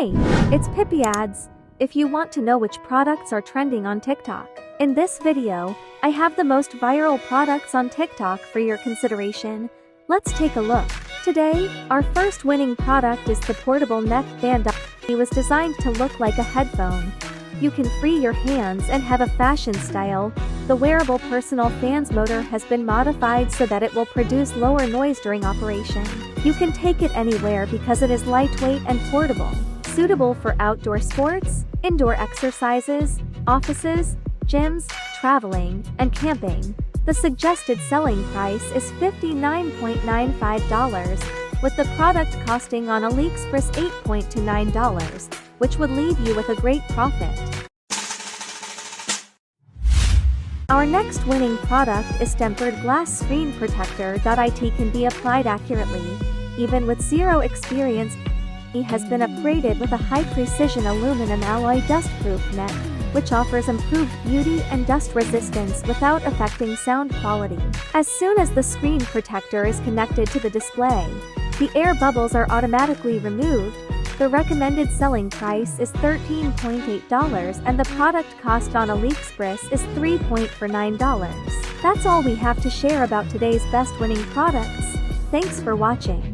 Hey, it's Pipiads. If you want to know which products are trending on TikTok, in this video, I have the most viral products on TikTok for your consideration. Let's take a look. Today, our first winning product is the portable neck band. It was designed to look like a headphone. You can free your hands and have a fashion style. The wearable personal fans motor has been modified so that it will produce lower noise during operation. You can take it anywhere because it is lightweight and portable, suitable for outdoor sports, indoor exercises, offices, gyms, traveling, and camping. The suggested selling price is $59.95, with the product costing on AliExpress $8.29, which would leave you with a great profit. Our next winning product is tempered glass screen protector. It can be applied accurately. Even with zero experience, it has been upgraded with a high-precision aluminum alloy dustproof net, which offers improved beauty and dust resistance without affecting sound quality. As soon as the screen protector is connected to the display, the air bubbles are automatically removed. The recommended selling price is $13.8 and the product cost on AliExpress is $3.49. That's all we have to share about today's best winning products. Thanks for watching.